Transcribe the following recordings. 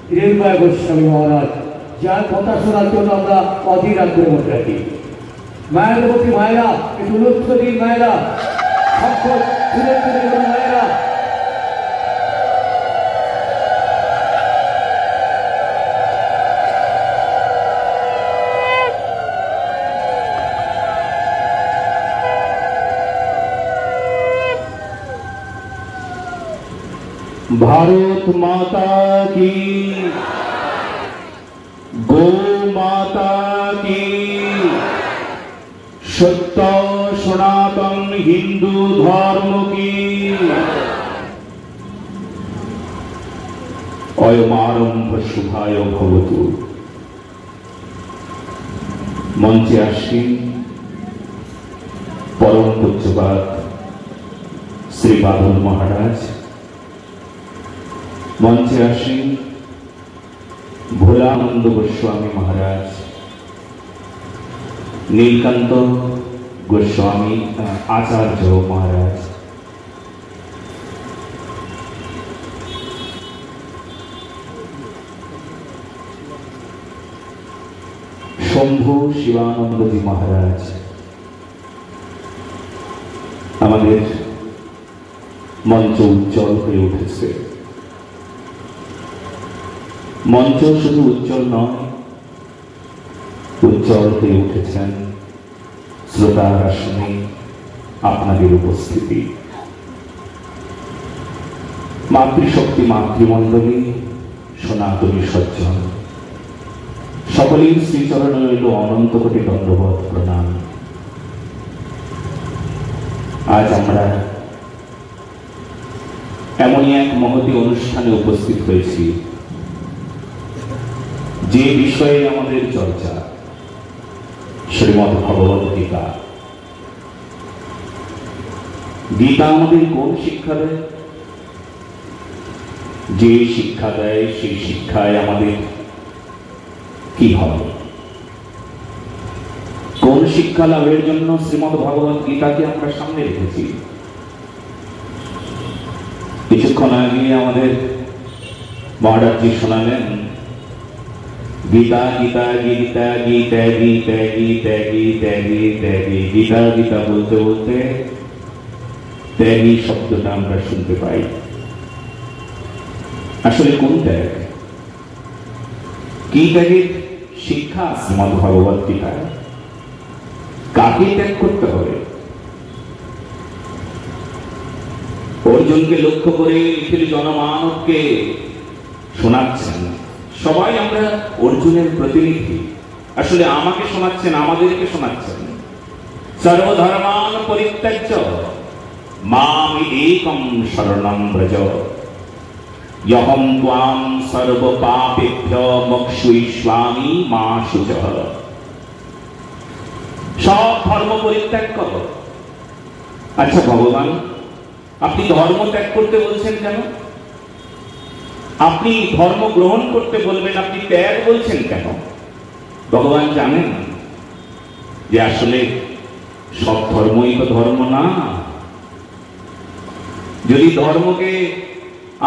হিরেন্দ্রনাথ গোস্বামী মহারাজ, যার কথা শোনার জন্য আমরা অধীর আগ্রহে বসে আছি। মায়ের প্রতি মায়েরা, একটু লক্ষ্য দিন মায়েরা, সকল মায়েরা। भारत माता की, गौ माता की, सत्य सनातन हिंदू धर्म की, अयमारंभ शुभाय भवतु। मंचे आसीन परम पूज्यपाद श्री बादल महाराज, मंचे आसीन भोलानंद गोस्वामी महाराज, नीलकांत गोस्वामी आचार्य महाराज, शंभु शिवानंद जी महाराज, हमारे मंच उज्जवल हয়ে উঠেছে। मंच शुधु उज्जवल नয়, उज्जवल হয়ে উঠেছেন শ্রোতার আসনে আপনাদের উপস্থিতি। মাতৃশক্তি মাতৃমণ্ডলী, সনাতনী সজ্জন সকলের শ্রীচরণে রইল অনন্ত কোটি দণ্ডবত প্রণাম। আজ আমরা এমনই এক মহতী অনুষ্ঠানে উপস্থিত হয়েছি যে বিষয়ে আমাদের চর্চা, শ্রীমদ্ ভগবত গীতা। গীতা আমাদের কোন শিক্ষা দেয়? যে শিক্ষা দেয় সেই শিক্ষায় আমাদের কি হবে? কোন শিক্ষা লাভের জন্য শ্রীমদ্ ভগবত গীতাকে আমরা সামনে রেখেছি? কিছুক্ষণ আগে আমাদের মহারাজজি শোনালেন গীতা গীতা গীতা গীতা গীতা গীতা গীতা গীতা গীতা গীতা বলতে বলতে ত্যাগী শব্দটা আমরা শুনতে পাই। আসলে কোন ত্যাগ? কি ত্যাগের শিক্ষা শ্রীমদ্ ভগবত গীতায়? কাকে ত্যাগ করতে হবে? অর্জুনকে লক্ষ্য করে তিনি জনমানবকে শোনাচ্ছেন। সবাই আমরা অর্জুনের প্রতিনিধি। আসলে আমাকে শোনাচ্ছেন, আমাদেরকে শোনাচ্ছেন। সর্বধর্মান পরিত্যাজ্য মাম একম শরণং ব্রজ যহম ত্বাম সর্ব পাপেভ্যো মোক্ষয়িষ্যামি মা শুচঃ। সব ধর্ম পরিত্যাগ করো। আচ্ছা ভগবান, আপনি ধর্ম ত্যাগ করতে বলছেন কেন? আপনি ধর্ম গ্রহণ করতে বলবেন, আপনি ত্যাগ বলছেন কেন? ভগবান জানেন যে আসলে সব ধর্মই তো ধর্ম না। যদি ধর্মকে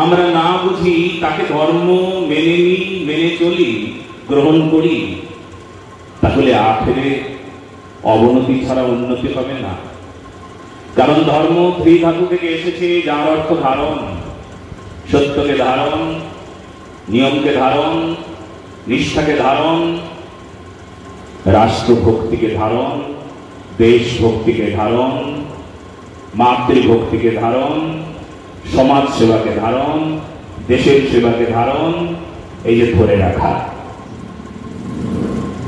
আমরা না বুঝি, তাকে ধর্ম মেনে নিই, মেনে চলি, গ্রহণ করি, তাহলে আখেরে অবনতি ছাড়া উন্নতি হবে না। কারণ ধর্ম ত্রিধাতু থেকে এসেছে, যার অর্থ ধারণ। সত্যকে ধারণ, নিয়মকে ধারণ, নিষ্ঠাকে ধারণ, রাষ্ট্রভক্তিকে ধারণ, দেশভক্তিকে ধারণ, মাতৃভক্তিকে ধারণ, সমাজ সেবাকে ধারণ, দেশের সেবাকে ধারণ, এই যে ধরে রাখা।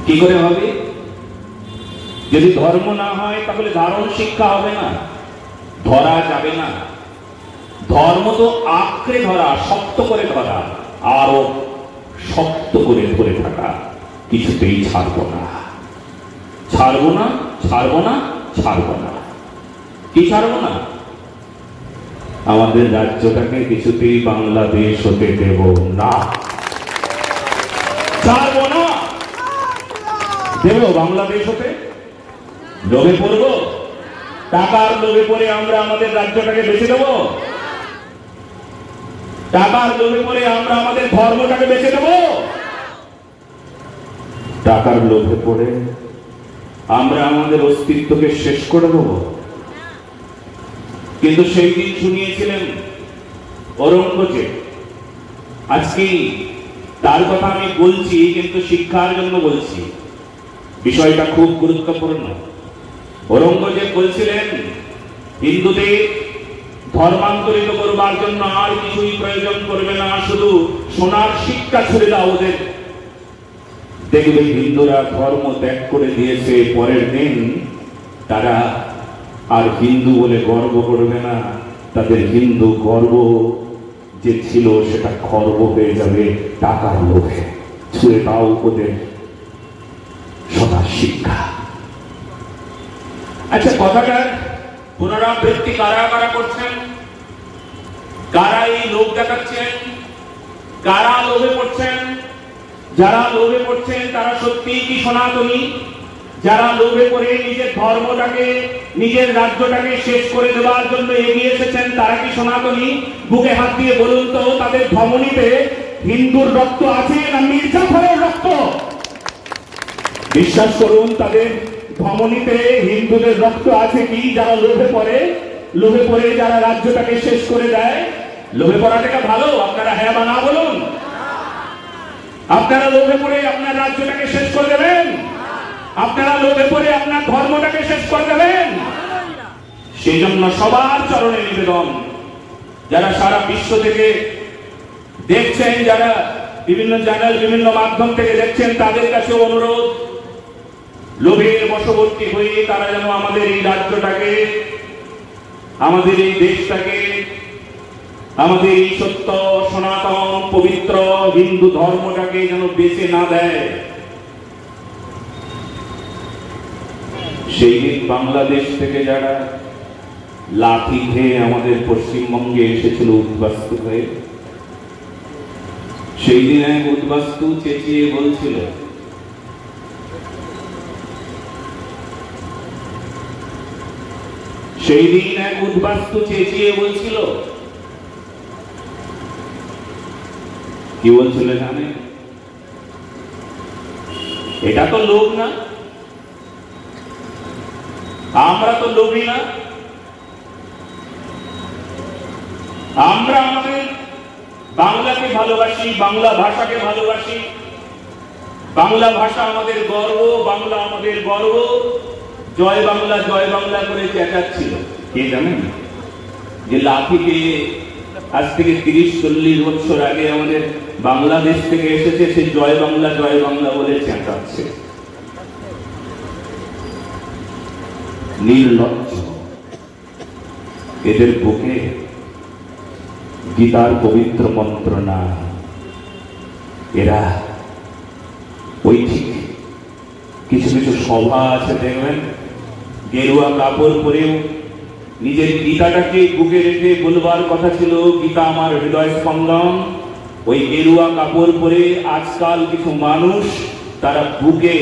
কি করে হবে? যদি ধর্ম না হয় তাহলে ধারণ শিক্ষা হবে না, ধরা যাবে না। ধর্ম তো আঁকড়ে ধরা, শক্ত করে ধরা, আরো শক্ত করে ধরে থাকা। কিছুতেই ছাড়বো না, ছাড়বো না, ছাড়বো না, ছাড়বো না। কি ছাড়বো না? আমাদের রাজ্যটাকে কিছুতেই বাংলাদেশ হতে দেব না। ছাড়বো না। দেব বাংলাদেশ হতে? লোভে পড়ব? টাকার লোভে পড়ে আমরা আমাদের রাজ্যটাকে বেঁচে দেব? টাকার লোভে পড়ে আমরা আমাদের ধর্মটাকে বেঁচে দেব? টাকার লোভে পড়ে আমরা আমাদের অস্তিত্বকে শেষ করে দেব? কিন্তু সেই দিন শুনিয়েছিলেন ঔরঙ্গজেব। আজকে তার কথা আমি বলছি, কিন্তু শিক্ষার জন্য বলছি, বিষয়টা খুব গুরুত্বপূর্ণ। ঔরঙ্গজেব বলছিলেন হিন্দুদের ধর্মান্তরিত করবার জন্য আর কিছুই প্রয়োজন করবে না, শুধু সোনার শিক্ষা ছুড়ে দাও ওদের। দেখবে হিন্দুরা ধর্ম ত্যাগ করে দিয়েছে, পরের দিন তারা আর হিন্দু বলে গর্ব করবে না, তাদের হিন্দু গর্ব যে ছিল সেটা খর্ব হয়ে যাবে টাকার লোভে। ছুঁড়ে দাও ওদের সোনার শিক্ষা। আচ্ছা, কথাটার পুনরাবৃত্তি কারা কারা করছেন? কারা এই লোভ দেখাচ্ছেন? কারা লোভে পড়ছেন? যারা লোভে পড়ছেন তারা সত্যিই কি সনাতনী? যারা লোভে পড়ে নিজের ধর্মটাকে, নিজের রাজ্যটাকে শেষ করে দেওয়ার জন্য এগিয়ে এসেছেন, তারা কি সনাতনী? বুকে হাত দিয়ে বলুন তো, তাদের ধমনীতে হিন্দুর রক্ত আছে না মির্জাফরের রক্ত? বিশ্বাস করুন, তাদের ধমনীতে হিন্দুদের রক্ত আছে কি? যারা লোভে পড়ে যারা রাজ্যটাকে শেষ করে দেয়। লোভে পড়াটাকে ভালো? আপনারা হ্যাঁ বা না বলুন। আপনারা লোভে পড়ে আপনার রাজ্যটাকে শেষ করে দেবেন? আপনারা লোভে পড়ে আপনার ধর্মটাকে শেষ করে দেবেন? সেই জন্য সবার চরণে নিবেদন, যারা সারা বিশ্ব থেকে দেখছেন, যারা বিভিন্ন চ্যানেল, বিভিন্ন মাধ্যম থেকে দেখছেন, তাদের কাছে অনুরোধ, লোভের বশবর্তী হয়ে তারা যেন আমাদের এই রাজ্যটাকে, আমাদের এই দেশটাকে, আমাদের এই সত্য সনাতন পবিত্র হিন্দু ধর্মটাকে যেন বেঁচে না দেয়। সেই দিন বাংলাদেশ থেকে যারা লাঠি খেয়ে আমাদের পশ্চিমবঙ্গে এসেছিল উদ্বাস্তু হয়ে, সেই দিন এক উদ্বাস্তু চেঁচিয়ে বলছিল, সেই দিন এক উদ্বাস্তু চেঁচিয়ে বলছিল, কি বলছিল জানে? এটা তো লোভ না? আমরা তো লোভী না? আমরা আমাদের বাংলাকে ভালোবাসি, বাংলা ভাষাকে ভালোবাসি, বাংলা ভাষা আমাদের গর্ব, বাংলা আমাদের গর্ব। জয় বাংলা করে চেঁচাচ্ছিল। কে জানেন? যে লাঠিকে আজ থেকে 30-40 বছর আগে আমাদের বাংলাদেশ থেকে এসেছে, সে জয় বাংলা বলে চেঁচাচ্ছে। নির্লজ্জ। এদের বুকে গীতার পবিত্র মন্ত্র না। এরা ওই ঠিক কিছু কিছু সভা আছে, দেখবেন গেরুয়া কাপড় পরেও নিজের গীতাটাকে বুকে রেখে বলবার কথা ছিল, গীতা আমার হৃদয় স্পন্দন। ওই গেরুয়া কাপড় পরে আজকাল কিছু মানুষ তারা বুকে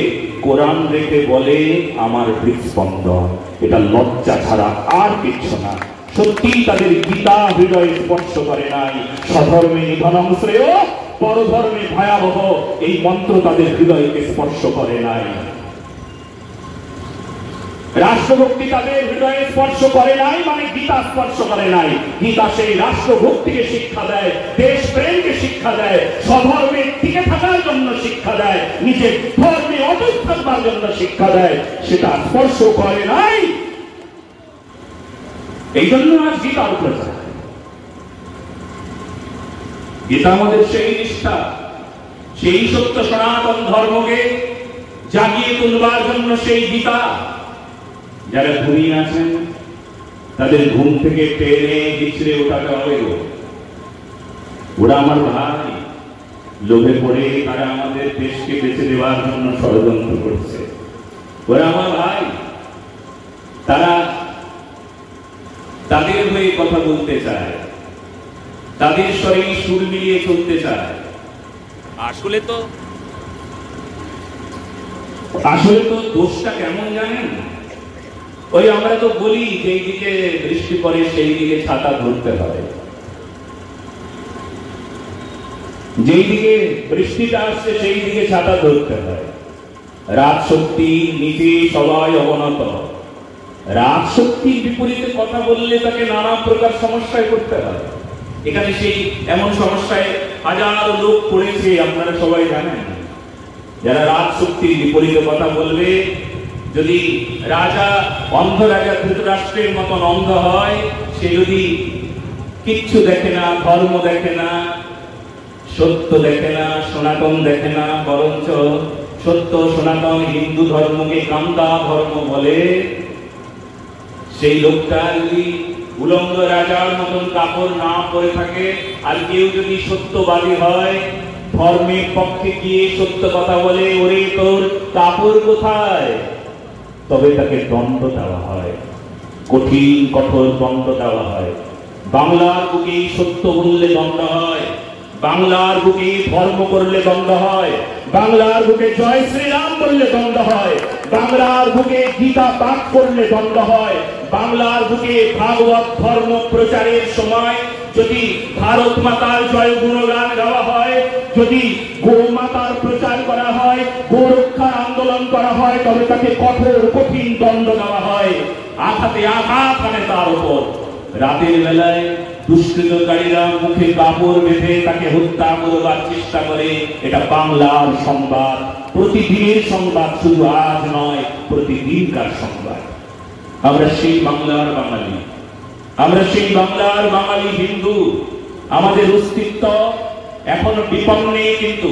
কোরআন রেখে বলে আমার হৃদস্পন্দন। এটা লজ্জা ছাড়া আর কিছু না। সত্যি তাদের গীতা হৃদয় স্পর্শ করে নাই। স্বধর্মে নিধনং শ্রেয়, পরধর্মে ভয়াবহ, এই মন্ত্র তাদের হৃদয়কে স্পর্শ করে নাই। রাষ্ট্রভক্তি তাদের হৃদয়ে স্পর্শ করে নাই, মানে গীতা স্পর্শ করে নাই। গীতা সেই রাষ্ট্রভক্তিকে শিক্ষা দেয়, দেশ প্রেমকে শিক্ষা দেয়, স্বধর্মে টিকে থাকার জন্য শিক্ষা দেয়, নিজের ধর্মে অটুট থাকবার জন্য শিক্ষা দেয়। সেটা স্পর্শ করে নাই। এই জন্য আজ গীতার প্রচার। গীতা আমাদের সেই নিষ্ঠা, সেই সত্য সনাতন ধর্মকে জাগিয়ে তুলবার জন্য সেই গীতা। যারা ঘুমিয়ে আছেন তাদের ঘুম থেকে টেনে বিছড়ে ওঠাতে হবে। ওরা আমার ভাই, লোভে পড়ে তারা আমাদের দেশকে বেঁচে দেওয়ার জন্য ষড়যন্ত্র করছে। ওরা আমার ভাই, তারা তাদের হয়ে কথা বলতে চায়, তাদের শরীর সুর মিলিয়ে চলতে চায়। আসলে তো দোষটা কেমন জানেন? ওই আমরা তো বলি যেই দিকে বৃষ্টি পড়ে সেই দিকে ছাতা ধরতে হয়। যেই দিকে বৃষ্টিটা আসছে সেই দিকে ছাতা ধরতে হয়। রাত শক্তি নিচে সবাই অবনত। রাত শক্তির বিপরীতে কথা বললে তাকে নানা প্রকার সমস্যায় করতে হয়। এখানে সেই এমন সমস্যায় হাজার লোক পড়েছে, আপনারা সবাই জানেন। যারা রাত শক্তির বিপরীতে কথা বলবে, যদি রাজা অন্ধ রাজা ধৃতরাষ্ট্রের মতন অন্ধ হয়, সে যদি কিচ্ছু দেখে না, ধর্ম দেখে না, সত্য দেখে না, সনাতন দেখে না, বরঞ্চ সত্য সনাতন হিন্দু ধর্মকে কান্দা ধর্ম বলে, সেই লোকটা যদি উলঙ্গ রাজার মতন কাপড় না পরে থাকে, আর কেউ যদি সত্যবাদী হয়, ধর্মের পক্ষে গিয়ে সত্য কথা বলে, ওরে তোর কাপড় কোথায়, তবে তাকে দণ্ড দেওয়া হয়, কঠিন কঠোর দণ্ড দেওয়া হয়। বাংলার বুকে সত্য বললে দণ্ড হয়, বাংলার বুকে ধর্ম করলে দণ্ড হয়, বাংলার বুকে জয় শ্রীরাম বললে দণ্ড হয়, বাংলার বুকে গীতা পাঠ করলে দণ্ড হয়, বাংলার বুকে ভাগবত ধর্ম প্রচারের সময় যদি ভারত মাতার জয় গুণগান গাওয়া হয়, যদি গো মাতার প্রচার করা হয়, গোরক্ষার আন্দোলন করা হয়, তবে তাকে কঠোর কঠিন দণ্ড দেওয়া হয়। আঘাতে আঘাত মানে তার উপর। রাতের বেলায় দুষ্কৃতকারীরা মুখে কাপড় বেঁধে তাকে হত্যা করবার চেষ্টা করে। এটা বাংলার সংবাদ, প্রতিদিনের সংবাদ, শুধু আজ নয়, প্রতিদিনকার সংবাদ। আমরা সেই বাংলার বাঙালি, আমরা সেই বাংলার বাঙালি হিন্দু। আমাদের অস্তিত্ব এখনো বিপন্নে, কিন্তু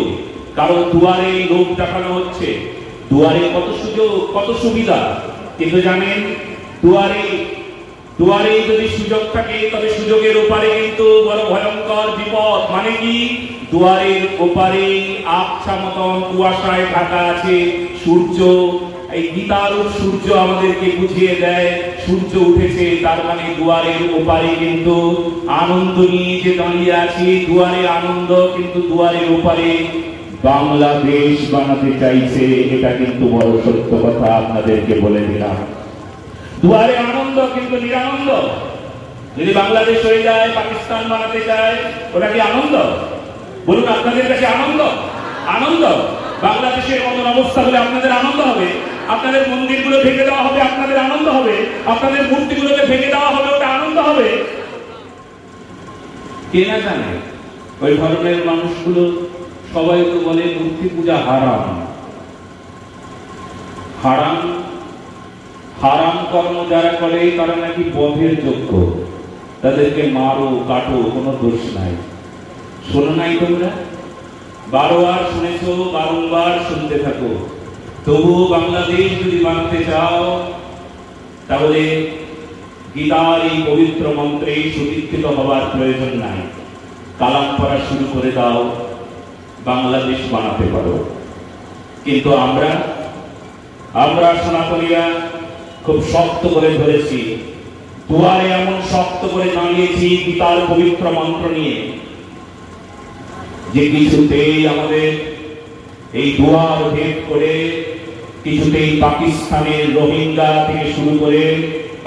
কারণ দুয়ারে লোক দেখানো হচ্ছে। দুয়ারে কত সুযোগ, কত সুবিধা, কিন্তু জানেন দুয়ারে যদি সুযোগ থাকে, তবে সুযোগের ওপারে কিন্তু বড় ভয়ঙ্কর বিপদ। মানে কি? দুয়ারের ওপারে আবছা মতন কুয়াশায় ঢাকা আছে সূর্য। এই গীতার সূর্য আমাদেরকে বুঝিয়ে দেয় সূর্য উঠেছে, তার মানে দুয়ারের ওপারে কিন্তু আনন্দ নিয়ে যে দাঁড়িয়ে আছি, দুয়ারে আনন্দ, কিন্তু দুয়ারের ওপারে বাংলাদেশ বানাতে চাইছে। এটা কিন্তু বড় সত্য কথা, আপনাদেরকে বলে দিলাম। দুয়ারে আনন্দ কিন্তু নিরানন্দ। যদি বাংলাদেশ হয়ে যায়, পাকিস্তান বানাতে চায়, ওটা কি আনন্দ? বলুন, আপনাদের কাছে আনন্দ? আনন্দ? বাংলাদেশের মতন অবস্থা হলে আপনাদের আনন্দ হবে? আপনাদের মন্দিরগুলো ভেঙে দেওয়া হবে, আপনাদের আনন্দ হবে? আপনাদের মূর্তিগুলোকে ভেঙে দেওয়া হবে, ওটা আনন্দ হবে? কে না জানে? ওই ধরনের মানুষগুলো সবাই তো বলে মূর্তি পূজা হারাম। হারাম হারাম কর্ম যারা করে তারা নাকি বধের যোগ্য, তাদেরকে মারো কাটো, কোনো দোষ নাই। শোনো নাই তোমরা? 12 বার শুনেছো, বারংবার শুনতে থাকো। তবুও বাংলাদেশ যদি বানাতে চাও, তাহলে গীতার এই পবিত্র মন্ত্রে সুদীক্ষিত হবার প্রয়োজন নাই। কালাম পড়া শুরু করে দাও, বাংলাদেশ বানাতে পারো। কিন্তু আমরা সনাতনীরা খুব শক্ত করে ধরেছি, দুয়ারে এমন শক্ত করে দাঁড়িয়েছি গীতার পবিত্র মন্ত্র নিয়ে, যে কিছুতেই আমাদের এই দুয়ার ভেদ করে, কিছুতেই পাকিস্তানের রোহিঙ্গা থেকে শুরু করে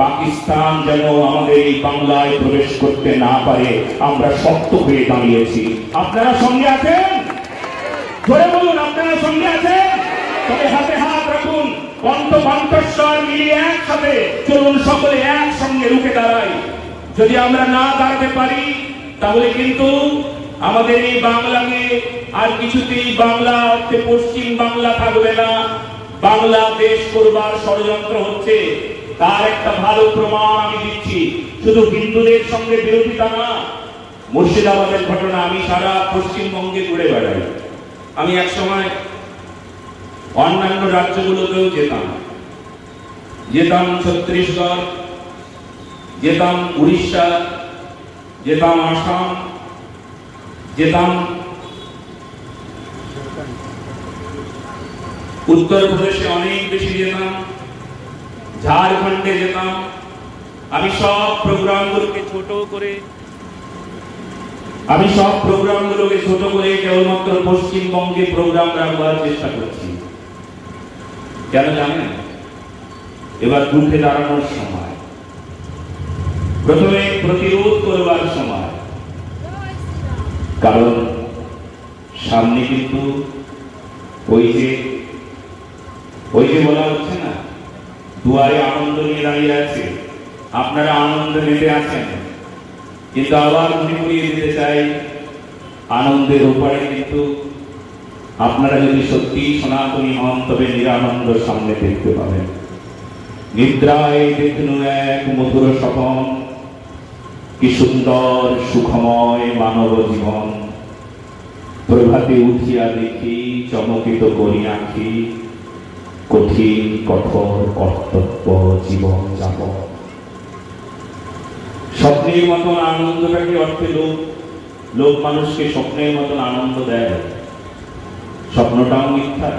পাকিস্তান যেন আমাদের এই বাংলায় প্রবেশ করতে না পারে, আমরা শক্ত হয়ে দাঁড়িয়েছি। আপনারা সঙ্গে আছেন? ধরে বলুন, আপনারা সঙ্গে আছেন? তবে হাতে হাত রাখুন, কণ্ঠস্বর মিলিয়ে একসাথে চলুন, সকলে একসঙ্গে রুখে দাঁড়াই। যদি আমরা না দাঁড়াতে পারি, তাহলে কিন্তু আমাদের এই বাংলাকে আর কিছুতেই বাংলা অর্থে পশ্চিম বাংলা থাকবে না। বাংলাদেশ করবার ষড়যন্ত্র হচ্ছে, তার একটা ভালো প্রমাণ আমি দিচ্ছি। শুধু হিন্দুদের সঙ্গে বিরোধিতা না, মুর্শিদাবাদের ঘটনা আমি সারা পশ্চিমবঙ্গে ঘুরে বেড়াই। আমি এক সময় অন্যান্য রাজ্যগুলোতেও যেতাম ছত্তিশগড়, যেতাম উড়িষ্যা, যেতাম আসাম, যেতাম উত্তরপ্রদেশে, অনেক বেশি যেতাম, ঝাড়খণ্ডে যেতাম। আমি সব প্রোগ্রামগুলোকে ছোট করে কেবলমাত্র পশ্চিমবঙ্গে প্রোগ্রাম রাখবার চেষ্টা করছি। কেন জানেন? এবার রুখে দাঁড়ানোর সময়, প্রথমে প্রতিরোধ করবার সময়। কারণ সামনে কিন্তু ওই যে বলা হচ্ছে না, দুয়ারে আনন্দ নিয়ে দাঁড়িয়ে আছে, আপনারা আনন্দ নিতে আছেন, কিন্তু আবার মনে করিয়ে দিতে চাই আনন্দের ওপারে কিন্তু আপনারা যদি সত্যি সনাতনী হন তবে নিরানন্দ সামনে দেখতে পাবেন। নিদ্রায় দেখনু এক মধুর স্বপন, কি সুন্দর সুখময় মানব জীবন। প্রভাতে উঠিয়া দেখি চমকিত করি আঁখি, কঠিন কঠোর কর্তব্য জীবন যাপন। স্বপ্নের মতন আনন্দটাকে অর্থে লোক মানুষকে স্বপ্নের মতন আনন্দ দেয়। স্বপ্নটাও মিথ্যা,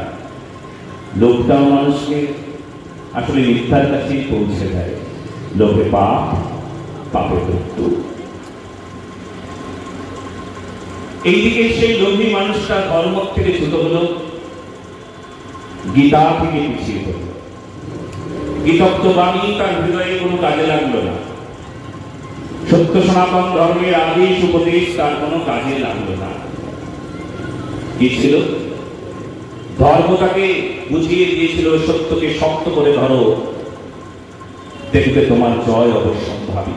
লোকটাও মানুষকে আসলে মিথ্যার কাছেই পৌঁছে দেয়। লোকে পাপ, পাপে মৃত্যু। এইদিকে সেই লোভী মানুষটা ধর্ম থেকে চ্যুত হলো, গীতা থেকে পিছিয়ে হল। গীতত্ব বাণী তার হৃদয়ে কোনো কাজে লাগলো না। সত্য সনাতন ধর্মের আদেশ উপদেশ তার কোনো কাজে লাগলো না। কি ছিল? ধর্ম তাকে বুঝিয়ে দিয়েছিল, সত্যকে শক্ত করে ধরো, দেখবে তোমার জয় অবশ্যম্ভাবী।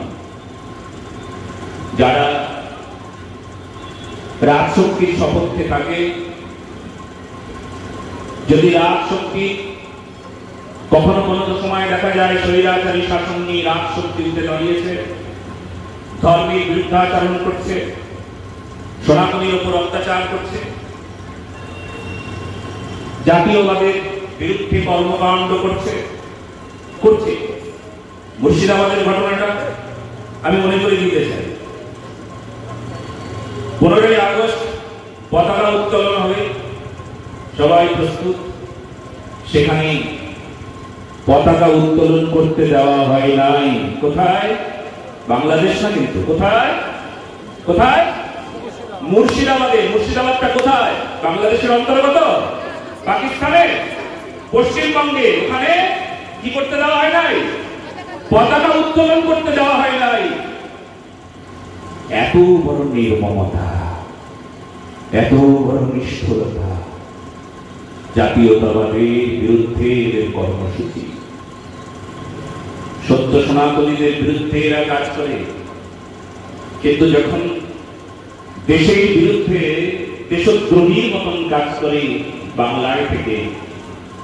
যারা রাজশক্তির সপক্ষে থাকে, যদি রাজশক্তি কখনো কোনো সময় দেখা যায় স্বৈরাচারী শাসন নিয়ে রাজশক্তি উঠে দাঁড়িয়েছে, ধর্মের বিরুদ্ধাচরণ করছে, সনাতনীর উপর অত্যাচার করছে, জাতীয়বাদের বিরুদ্ধে কর্মকাণ্ড করছে। মুর্শিদাবাদের ঘটনাটা আমি মনে করে দিতে চাই। 15ই আগস্ট পতাকা উত্তোলন হবে, সবাই প্রস্তুত। সেখানে পতাকা উত্তোলন করতে দেওয়া হয় নাই। কোথায়? বাংলাদেশ না, কিন্তু কোথায়? কোথায়? মুর্শিদাবাদে। মুর্শিদাবাদটা কোথায়? বাংলাদেশের অন্তর্গত? পাকিস্তানে? পশ্চিমবঙ্গে? ওখানে কি করতে দেওয়া হয় নাই? পতাকা উত্তোলন করতে দেওয়া হয় নাই। এত বড় নির্মমতা, এত বড় নিষ্ঠুরতা, জাতীয়তাবাদের বিরুদ্ধে এদের কর্মসূচি। সত্য সনাতনীদের বিরুদ্ধে এরা কাজ করে, কিন্তু যখন দেশের বিরুদ্ধে দেশদ্রোহীর মতন কাজ করে বাংলায় থেকে,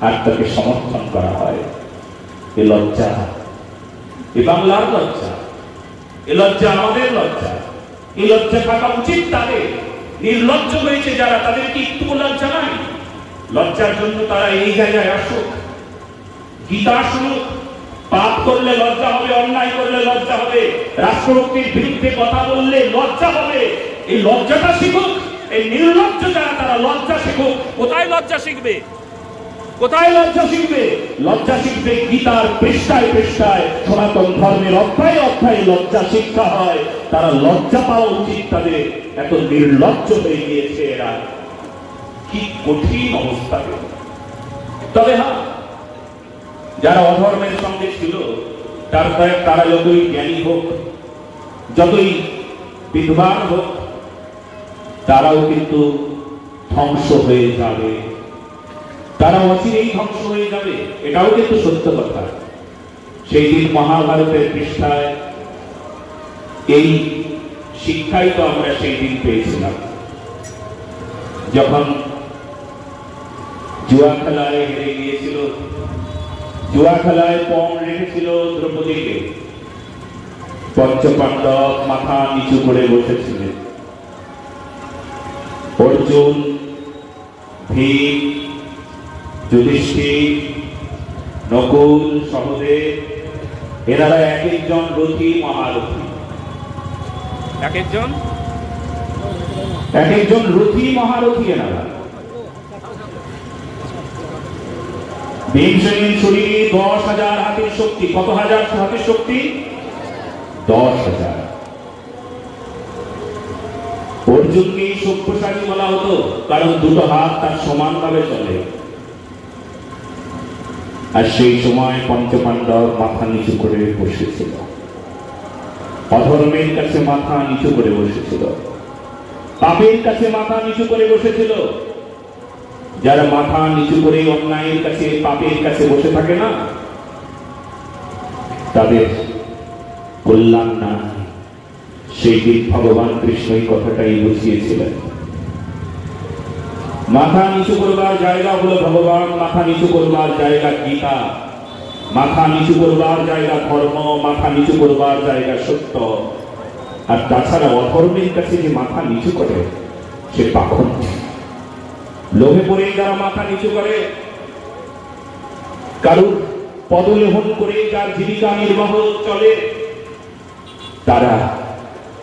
আর তাকে সমর্থন করা হয়, এ লজ্জা, এ বাংলার লজ্জা, এ লজ্জা আমাদের লজ্জা। এই লজ্জা থাকা উচিত তাদের। নির্লজ্জ হয়েছে যারা, তাদের কি একটু লজ্জা নাই? লজ্জার জন্য তারা এই জায়গায় আসুক, গীতা শুনুক। পাপ করলে লজ্জা হবে, অন্যায় করলে লজ্জা হবে, রাষ্ট্রভক্তির বিরুদ্ধে কথা বললে লজ্জা হবে। এই লজ্জাটা শিখুক। এই নির্লজ্জ যারা, তারা লজ্জা শিখুক। কোথায় লজ্জা শিখবে? কোথায় লজ্জা শিখবে? লজ্জা শিখবে গীতার পৃষ্ঠায় পৃষ্ঠায়, সনাতন ধর্মের অধ্যায়ে অধ্যায়ে লজ্জা শিক্ষা হয়। তারা লজ্জা পাওয়া উচিত তাদের। এত নির্লজ্জ হয়ে গিয়েছে এরা, কি কঠিন অবস্থা। তবে হ্যাঁ, যারা অধর্মের সঙ্গে ছিল তারা যতই জ্ঞানী হোক, যতই বিদ্বান হোক, তারাও কিন্তু ধ্বংস হয়ে যাবে। তারা অচিরেই ধ্বংস হয়ে যাবে, এটাও কিন্তু সত্য কথা। সেই দিন মহাভারতের পৃষ্ঠায় এই শিক্ষাই তো আমরা সেই দিন পেয়েছিলাম, যখন জুয়া খেলায় হেরে গিয়েছিল, জুয়া খেলায় পণ রেখেছিল দ্রৌপদীকে। পঞ্চপাণ্ডব মাথা নিচু করে বসেছিলেন। অর্জুন, ভীম, যুধিষ্ঠির, নকুল, সহদেব, এনারা এক একজন রথী, মহারথী। এক একজন রথী, মহারথী এনারা। ভীমসেনের শরীরে 10,000 হাতের শক্তি। কত হাজার হাতের শক্তি? 10,000। অর্জুনকে সভ্যসাচী বলা হতো, কারণ দুটো হাত তার সমানভাবে চলে। আর সেই সময় পঞ্চপাণ্ডব মাথা নিচু করে বসেছিল, অধর্মের কাছে মাথা নিচু করে বসেছিল। পাপের কাছে মাথা নিচু করে বসেছিল। যারা মাথা নিচু করে অন্যায়ের কাছে, পাপের কাছে বসে থাকে না, তাদের কল্যাণ না। সেই দিন ভগবান কৃষ্ণ এই কথাটাই বুঝিয়েছিলেন। মাথা নিচু করবার জায়গা হলো ভগবান, মাথা নিচু করবার জায়গা গীতা, মাথা নিচু করবার জায়গা ধর্ম, মাথা নিচু করবার জায়গা সত্য। আর তাছাড়া অধর্মের কাছে যে মাথা নিচু করে সে পাখণ্ড। লোভে পড়ে যারা মাথা নিচু করে, কারুর পদলেহন করে যার জীবিকা নির্বাহ চলে, তারা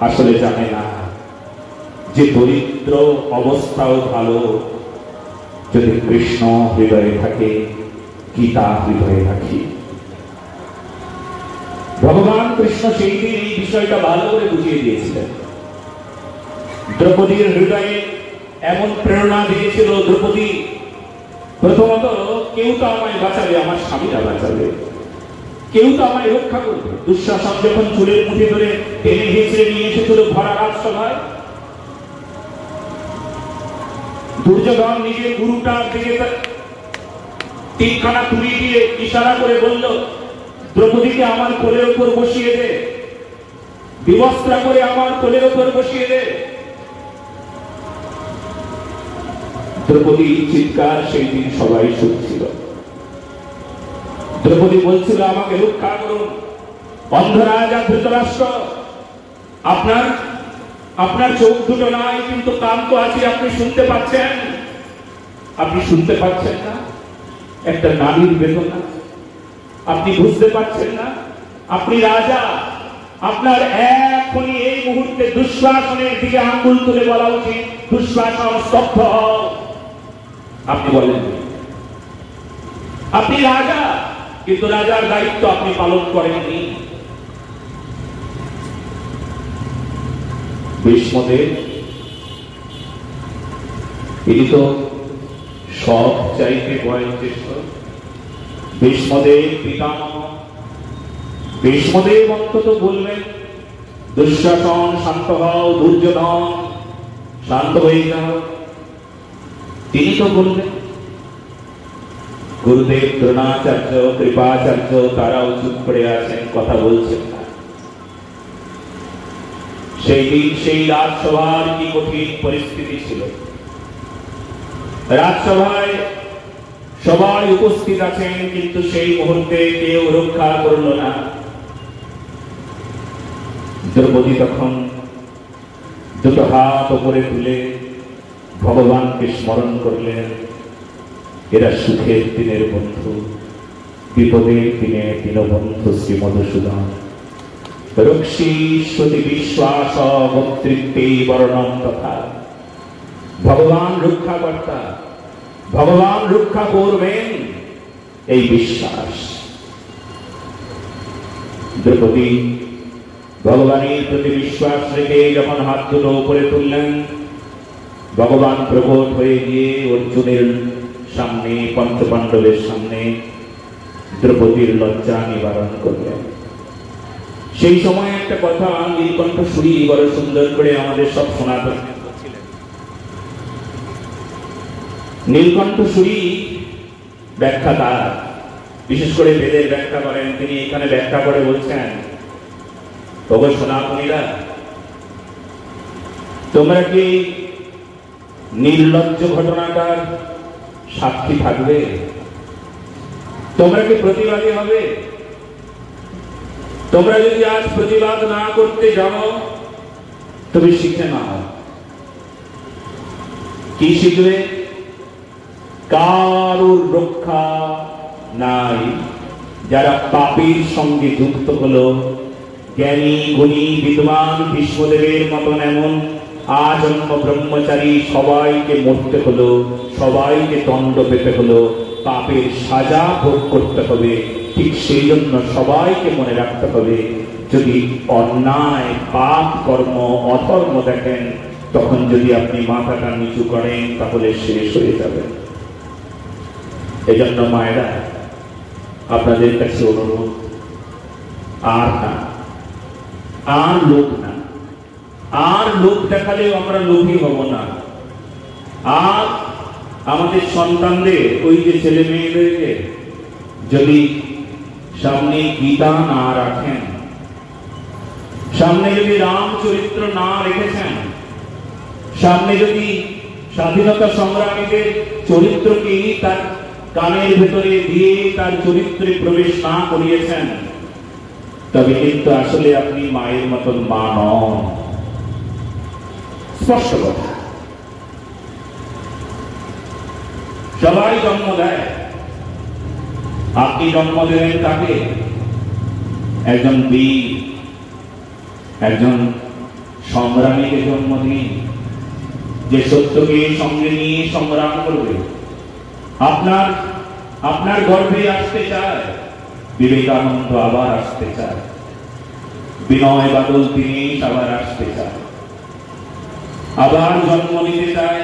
আসলে জানে না যে দরিদ্র অবস্থাও ভালো যদি কৃষ্ণ হৃদয়ে থাকে, গীতা হৃদয়ে রাখি। ভগবান কৃষ্ণ সেই দিন এই বিষয়টা ভালো করে বুঝিয়ে দিয়েছিলেন। দ্রৌপদীর হৃদয়ে এমন প্রেরণা দিয়েছিল, দ্রৌপদী প্রথমত, কেউ তো আমায় বাঁচাবে, আমার স্বামীরা বাঁচাবে, কেউ তো আমায় রক্ষা করবে। দুঃশাসন যখন চুলের মুঠে ধরে টেনে হিঁচড়ে নিয়ে এসেছিল ভরা রাজসভায়, দুর্যোধন নিজের গুরুটার দিকে তিনখানা তুলি দিয়ে ইশারা করে বলল, দ্রৌপদীকে আমার কোলের উপর বসিয়ে দে, বিবস্ত্রা করে আমার কোলের উপর বসিয়ে দে। দ্রৌপদীর চিৎকার সেই দিন সবাই শুনছিল। দ্রৌপদী বলছিল, আমাকে রক্ষা করুন অন্ধরাজা ধৃতরাষ্ট্র, আপনার চোখ দুটো নাই কিন্তু কান তো আছে, আপনি শুনতে পাচ্ছেন, আপনি শুনতে পাচ্ছেন না একটা নারীর বেদনা? আপনি বুঝতে পারছেন না? আপনি রাজা, আপনার এখনই এই মুহূর্তে দুঃশাসনের দিকে আঙ্গুল তুলে বলা উচিত, দুঃশাসন স্তব্ধ হও। আপনি বলেন আপনি রাজা, কিন্তু রাজার দায়িত্ব আপনি পালন করেননি। ভীষ্মদেব ইনি তো সব চাইতে বয়োজ্যেষ্ঠ, ভীষ্মদেব পিতামহ। ভীষ্মদেব অন্তত বললেন, দুঃশাসন শান্ত হও, দুর্যোধন শান্ত হয়ে যাও। তিনি তো বললেন। গুরুদেব দ্রোণাচার্য, কৃপাচার্য তারাও চুপ করে আছেন, কথা বলছেন না। সেই দিন সেই রাজসভার কি কঠিন পরিস্থিতি ছিল। রাজসভায় সবাই উপস্থিত আছেন, কিন্তু সেই মুহূর্তে কেউ রক্ষা করল না। দ্রৌপদী তখন দুটো হাত উপরে তুলে ভগবানকে স্মরণ করলেন। এরা সুখের দিনের বন্ধু, বিপদের দিনে দীনবন্ধু শ্রী মধুসূদন। রক্ষীশ্বতি বিশ্বাস ভক্তৃত্বে বর্ণম তথা। ভগবান রক্ষাকর্তা, ভগবান রক্ষা করবেন এই বিশ্বাস। দ্রৌপদী ভগবানের প্রতি বিশ্বাস রেখে যখন হাত দুটো উপরে তুললেন, ভগবান প্রকট হয়ে গিয়ে অর্জুনের সামনে, পঞ্চপাণ্ডবের সামনে দ্রৌপদীর লজ্জা নিবারণ করলেন। সেই সময় একটা কথা নীলকণ্ঠ সুরি বড় সুন্দর করে আমাদের সব শোনাতেন। নীলকণ্ঠ সুরি ব্যাখ্যা তার, বিশেষ করে বেদের ব্যাখ্যা করেন তিনি। এখানে ব্যাখ্যা করে বলছেন, তবে সনাতনীরা, তোমরা কি নির্লজ্জ ঘটনাটার সাক্ষী থাকবে? তোমরা কি প্রতিবাদী হবে? তোমরা যদি আজ প্রতিবাদ না করতে যাও, তবে শিখে নাও। কি শিখবে? কারুর রক্ষা নাই। যারা পাপের সঙ্গে যুক্ত হলো, জ্ঞানী গুণী বিদ্বান ভীষ্মদেবের মতন এমন আজন্ম ব্রহ্মচারী সবাইকে মরতে হলো, সবাইকে দণ্ড পেতে হলো, পাপের সাজা ভোগ করতে হবে। ঠিক সেই জন্য সবাইকে মনে রাখতে হবে, যদি অন্যায় পাপ কর্ম অধর্ম দেখেন, তখন যদি আপনি মাথাটা নিচু করেন তাহলে শেষ হয়ে যাবে। এজন্য মায়েরা, আপনাদের কাছে অনুরোধ, আর না, আর লোক না, আর লোক দেখালেও আমরা লোভী হব না। আর আমাদের সন্তানদের, ওই যে ছেলে মেয়েদেরকে যদি সামনে গীতা না রাখেন, সামনে যদি রাম চরিত্র না রেখেছেন, সামনে যদি স্বাধীনতা সংগ্রামীদের চরিত্রকে তার কানের ভেতরে দিয়ে তার চরিত্রে প্রবেশ না করিয়েছেন, তবে কিন্তু আসলে আপনি মায়ের মতন মা নন। স্পষ্ট কথা। সবাই জন্ম দেয়, আপনি জন্ম দেবেন তাকে একজন বীর, একজন সংগ্রামীকে জন্ম দিন, যে সত্যকে সঙ্গে নিয়ে সংগ্রাম করবে। আপনার গর্ভে আসতে চায় বিবেকানন্দ, আবার আসতে চায় বিনয় বাদল দীনেশ, আবার আসতে চায়, আবার জন্ম নিতে চায়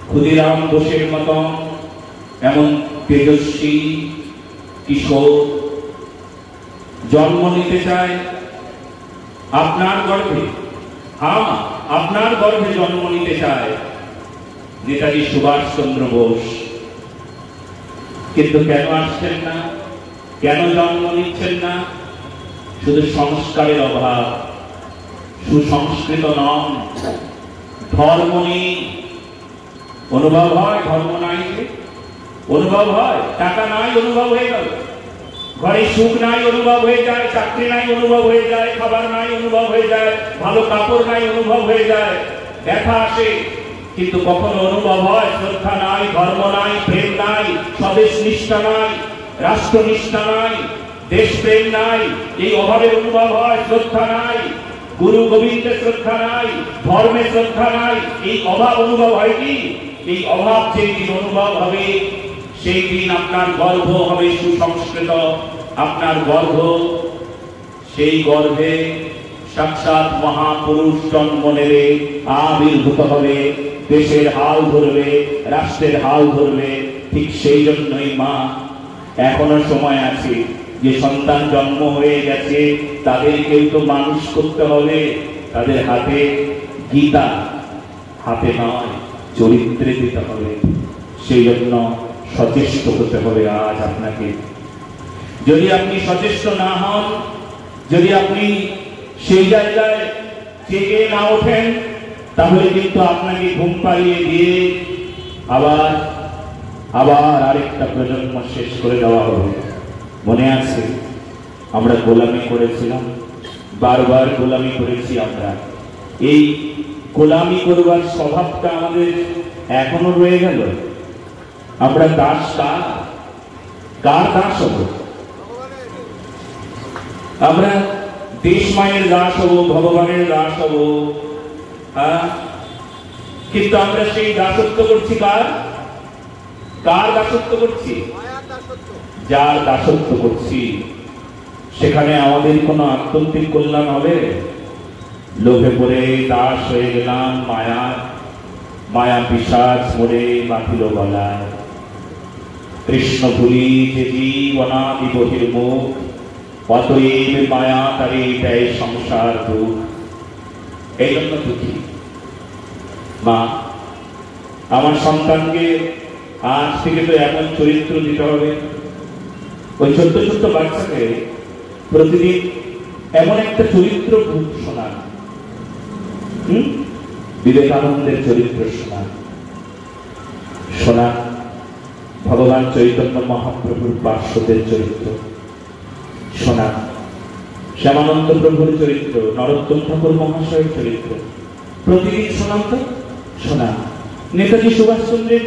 ক্ষুদিরাম ঘোষের মতন এমন তেজস্বী কিশোর জন্ম নিতে চায় আপনার গর্ভে। আপনার গর্ভে জন্ম নিতে চায় নেতাজি সুভাষ চন্দ্র বোস। কিন্তু কেন আসছেন না, কেন জন্ম নিচ্ছেন না? শুধু সংস্কারের অভাব, সুসংস্কৃত নন, ধর্ম নেই। অনুভব হয় ধর্ম নাই, অনুভব হয় টাকা নাই, অনুভব হয়ে গেল। ঘরে সুখ নাই, অনুভব হয়ে যায়। চাকরি নাই, অনুভব হয়ে যায়। খাবার নাই, অনুভব হয়ে যায়। ভালো কাপড় নাই, অনুভব হয়ে যায়। ব্যথা আসে, কিন্তু কখনো অনুভব হয় শ্রদ্ধা নাই, ধর্ম নাই, প্রেম নাই, স্বদেশ নিষ্ঠা নাই, রাষ্ট্র নিষ্ঠা নাই, দেশপ্রেম নাই। এই অভাবের অনুভব হয় শ্রদ্ধা নাই, গুরু গোবিন্দের শ্রদ্ধা নাই, ধর্মের শ্রদ্ধা নাই। এই অভাব অনুভব হয় কি? এই অভাব যেই দিন অনুভব হবে, সেই দিন আপনার গর্ভ হবে সুসংস্কৃত। আপনার গর্ভ, সেই গর্ভে সাক্ষাৎ মহাপুরুষ জন্ম নেবে, আবির্ভূত হবে, দেশের হাল ধরবে, রাষ্ট্রের হাল ধরবে। ঠিক সেই জন্যই মা, এখনো সময় আছে, যে সন্তান জন্ম হয়ে গেছে তাদেরকেও তো মানুষ করতে হবে। তাদের হাতে গীতা, হাতে নয় চরিত্রে দিতে হবে। সেই জন্য সচেষ্ট হতে হবে আজ আপনাকে। যদি আপনি সচেষ্ট না হন, যদি আপনি সেই জায়গায় জেগে না ওঠেন, তাহলে কিন্তু আপনাকে ঘুম পাড়িয়ে দিয়ে আবার আরেকটা প্রজন্ম শেষ করে দেওয়া হবে। মনে আছে আমরা গোলামি করেছিলাম, বারবার গোলামি করেছি আমরা। এই গোলামি করবার স্বভাবটা আমাদের এখনো রয়ে গেল। আমরা দাস, কার দাস হব? আমরা দেশ মায়ের দাস হব, ভগবানের দাস হব। কিন্তু আমরা সেই দাসত্ব করছি কার দাসত্ব করছি? যার দাসত্ব করছি সেখানে আমাদের কোনো আত্যন্তিক কল্যাণ হবে? লোভে পড়ে দাস হয়ে গেলাম, মায়া পিশাচ মোড়ে বাঁধিল গলায়। কৃষ্ণ ভুলি যে জীবনাদি বহির্মুখ, অতএব মায়া তারে দেয় সংসার দুঃখ। এই জন্য দুঃখী। মা, আমার সন্তানকে আজ থেকে তো এমন চরিত্র দিতে হবে, ওই ছোট্ট ছোট্ট বাচ্চাকে প্রতিদিন এমন একটা চরিত্র শোনান। বিবেকানন্দের চরিত্র শোনান, ভগবান চৈতন্য মহাপ্রভুর পার্শ্বদের চরিত্র শোনান, শ্যামানন্দ প্রভুর চরিত্র, নরোত্তম ঠাকুর মহাশয়ের চরিত্র প্রতিদিন শোনান। তো শোনান নেতাজি সুভাষচন্দ্রের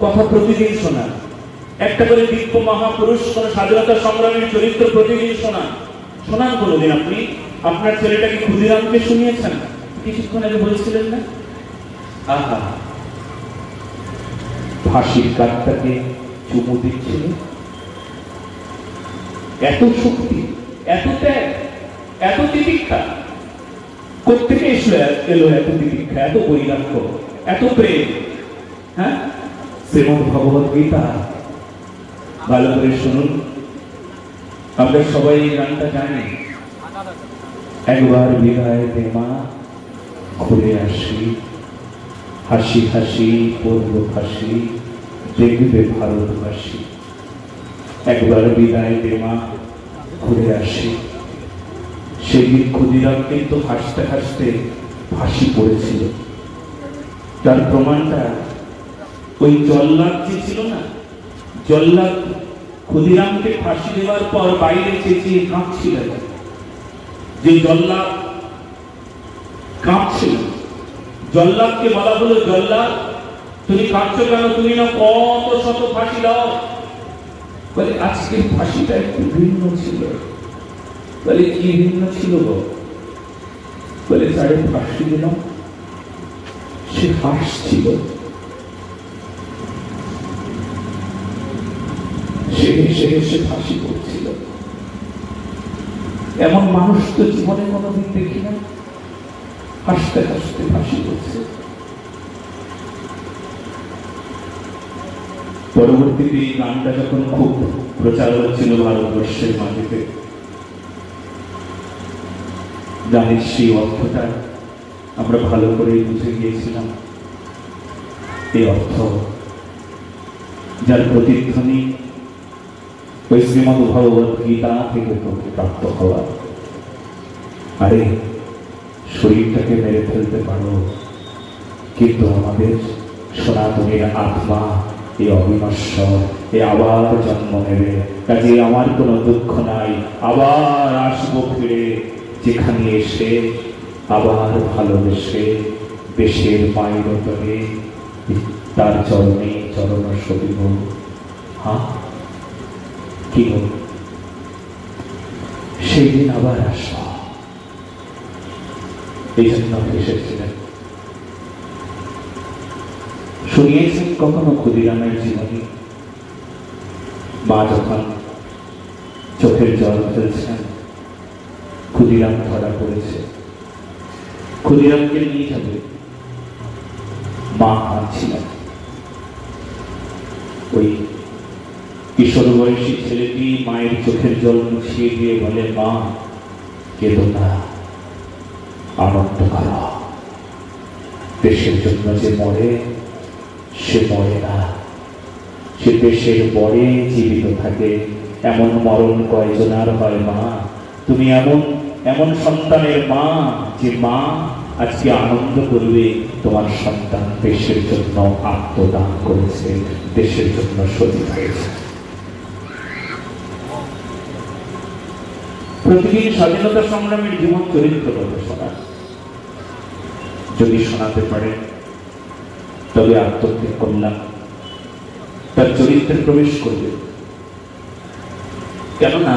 কথা প্রতিদিন শোনান। একটা করে দিব্য মহাপুরুষ কোন স্বাধীনতা সংগ্রামের চরিত্র প্রতিদিন শোনান কোনদিন আপনি আপনার ছেলেটাকে ক্ষুদিরামকে শুনিয়েছেন? কিছুক্ষণ আগে বলছিলেন না, আহা ফাঁসির কাঠটাকে চুমু দিচ্ছিল। এত শক্তি, এত ত্যাগ, এত তিতিক্ষা কোত্থেকে এলো? এত তিতিক্ষা, এত বৈরাগ্য, এত প্রেম। হ্যাঁ, শ্রীমদ্ ভগবত গীতা ভালো করে শুনুন। আমরা সবাই এই গানটা জানি। একবার বিদায় দে মা, ঘুরে আসি, হাসি হাসি পড়ব ফাঁসি, দেখবে ভারতবাসী। একবার বিদায় দে মা, ঘুরে আসি। সেদিন ক্ষুদিরাম কিন্তু হাসতে হাসতে ফাঁসি পড়েছিল। তার প্রমাণটা ওই জল্লাদ যে ছিল না, জল্লাদ ক্ষুদিরামকে ফাঁসি দেওয়ার পর বাইরে চেঁচিয়ে কাঁদছিলেন। যে জল্লাদ কাঁদছিলেন, জল্লাদকে বলা হলো, জল্লাদ তুমি কাঁদছো কেন? তুমি না কত শত ফাঁসি দাও। বলে আজকের ফাঁসিটা একটু ভিন্ন ছিল। বলে কি ভিন্ন ছিল গো? বলে তারে ফাঁসি দিলাম, সে হাসছিল, সে হেসে হেসে ফাঁসি করছিল। এমন মানুষ তো জীবনে কোনোদিন দেখি না, হাসতে হাসতে ফাঁসি করছে। পরবর্তীতে এই গানটা যখন খুব প্রচার হচ্ছিল ভারতবর্ষের মাটিতে, গানের সেই অর্থটা আমরা ভালো করে বুঝে গিয়েছিলাম। এই অর্থ যার প্রতিধ্বনি ওই শ্রীমদ ভগবত গীতা থেকে তোকে প্রাপ্ত হওয়া। আরে শরীরটাকে মেরে ফেলতে পারো, কিন্তু আমাদের সনাতনের আত্মা এই অবিনশ্বর, এ আবার জন্ম নেবে। কাজে আমার কোনো দুঃখ নাই, আবার আসবো ফিরে, যেখানে এসে আবার ভালোবেসে দেশের মায়ের তরে তার চরণে চরণ সবিব। হ্যাঁ কি গো, সেই দিন আবার আসব, এই জন্য এসেছিলেন। শুনিয়েছেন কখনো ক্ষুদিরামের জীবনী? মা যখন চোখের জল ফেলছেন, ক্ষুদিরাম ধরা পড়েছে, ক্ষুদিরামকে নিয়ে যাবে, মা কাঁদছিলেন। ওই কিশোর বয়সী ছেলেটি মায়ের চোখের জল মুছিয়ে দিয়ে বলে, মা কেঁদো না, আনন্দ করো। দেশের জন্য যে মরে সে মরে না, সে দেশের পরে জীবিত থাকে। এমন মরণ কয়জনার হয় মা? তুমি এমন এমন সন্তানের মা, যে মা আজকে আনন্দ করবে তোমার সন্তান দেশের জন্য আত্মদান করেছে, দেশের জন্য শহীদ হয়েছে। প্রতিদিন স্বাধীনতা সংগ্রামের জীবন চরিত্র কথা শোনান, যদি শোনাতে পারে তবে আত্মত্যাগ করলাম, তার চরিত্রে প্রবেশ করবে। কেননা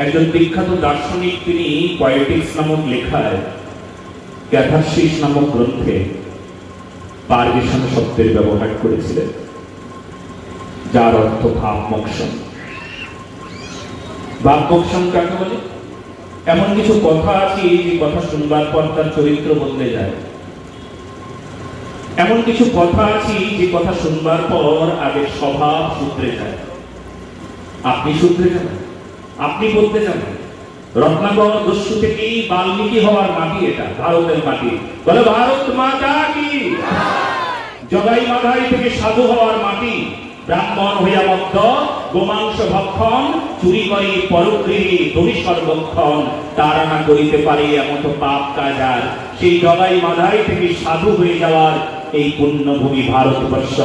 একজন বিখ্যাত দার্শনিক তিনি পয়েটিক্স নামক লেখায়, ক্যাথারসিস নামক গ্রন্থে পারগেশন শব্দের ব্যবহার করেছিলেন, যার অর্থ ভাবমোক্ষণ। ভাবমোক্ষণ কাকে বলে? এমন কিছু কথা আছে যে কথা শুনবার পর তার চরিত্র বদলে যায়। এমন কিছু কথা আছে যে কথা শুনবার পর আগে স্বভাব শুধরে যায়। আপনি শুধরে যাবেন, আপনি বলতে যাবেন। রত্নাকর দস্যু থেকেই বাল্মীকি হওয়ার মাটি, এটা ভারতের মাটি। বলে ভারত মাতা কি। জগাই মাধাই থেকে সাধু হওয়ার মাটি। ব্রাহ্মণ হইয়া মধ্য গোমাংস ভক্ষণ, চুরি করি পরগৃহী দড়ি সর্বক্ষণ, তারা না করিতে পারে এমন পাপ কাজ আর। সেই জগাই মাধাই থেকে সাধু হয়ে যাওয়ার এই পুণ্যভূমি ভারতবর্ষ,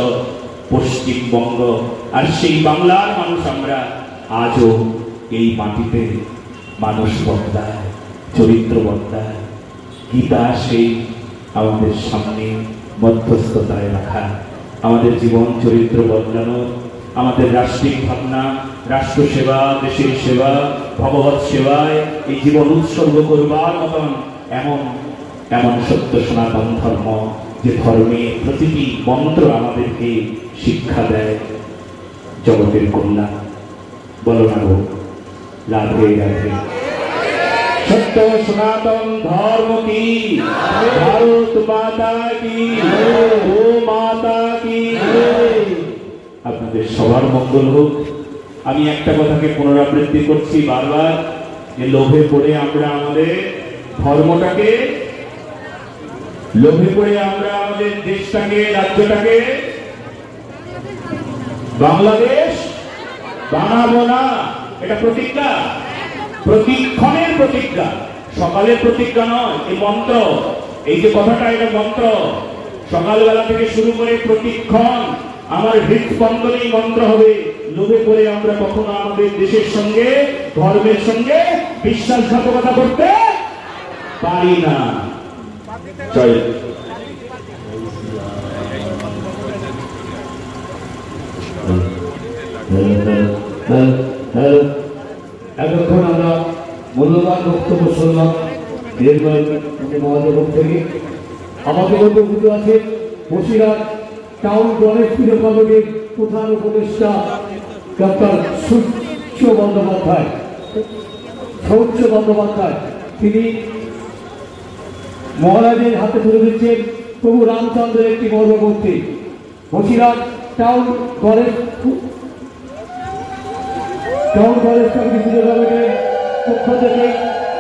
পশ্চিমবঙ্গ। আর সেই বাংলার মানুষ আমরা। আজও এই মাটিতে মানুষ বদলায়, চরিত্র বদলায়। গীতা সেই আমাদের সামনে মধ্যস্থতায় রাখা, আমাদের জীবন চরিত্র বদলানো, আমাদের রাষ্ট্রিক ভাবনা, রাষ্ট্র সেবা, দেশের সেবা, ভগবত সেবায় এই জীবন উৎসর্গ করবার মতন এমন এমন সত্য সনাতন ধর্ম, যে ধর্মে প্রতিটি মন্ত্র আমাদেরকে শিক্ষা দেয় জগতের কল্যাণ। বলো না গো, রাধে রাধে। সত্য সনাতন ধর্ম কি, ভারত মাতা কি, ও মাতা কি। আপনাদের সবার মঙ্গল হোক। আমি একটা কথাকে পুনরাবৃত্তি করছি বারবার, যে লোভে পড়ে আমরা আমাদের ধর্মটাকে লোভে পড়ে আমরা আমাদের দেশটাকে, রাজ্যটাকে বাংলাদেশ বানাবো না। এটা প্রতিজ্ঞা, প্রতিক্ষণের প্রতিজ্ঞা, সকালের প্রতিজ্ঞা নয়। এই মন্ত্র, এই যে কথাটা, এটা মন্ত্র। সকালবেলা থেকে শুরু করে প্রতিক্ষণ আমার হৃদস্পন্দনেই মন্ত্র হবে। লোভে পড়ে আমরা কখনো আমাদের দেশের সঙ্গে, ধর্মের সঙ্গে বিশ্বাসঘাতকতা করতে পারি না। জয়। এতক্ষণ আমরা মূল্যবান বক্তব্য শুনলাম মহাদেব থেকে। আমাদের মধ্যে উপস্থিত আছে বসিরহাট টাউন গণেশ পুজো কমিটির প্রধান উপদেষ্টা ডক্টর সূর্য বন্দ্যোপাধ্যায়। তিনি মহারাজের হাতে তুলে দিচ্ছেন প্রভু রামচন্দ্রের একটি মর্মমূর্তি। বসিরহাট টাউন গণেশ কমিটি পুজো কমিটির পক্ষ থেকে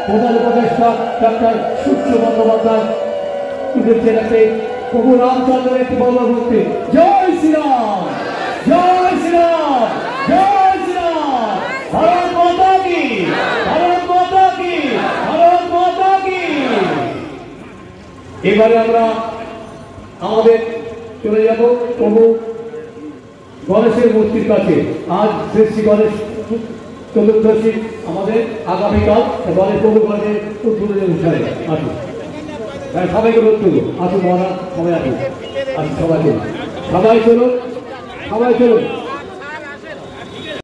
প্রধান উপদেষ্টা ডক্টর সূর্য বন্দ্যোপাধ্যায় তুলেছেন একটি প্রভু রামচন্দ্রের একটি মর্মমূর্তি। জয় শ্রীরাম, জয় শ্রীরাম, জয় শ্রীরাম। ভারত মাতা কি, ভারত মাতা কি, ভারত মাতা কি। এবারে আমরা আমাদের চলে যাব প্রভু গণেশের মূর্তির কাছে। আজ শ্রী গণেশ চতুর্দশী, আমাদের আগামীকাল গণেশ প্রভু গণেশের উদ্বোধনের অনুষ্ঠানে আসুন। সবাইকে রোধ করুন, আসুন মহারাজ, সবাই আসুন, আসুন সবাই চলুন, সবাই চলুন, সবাই চলুন।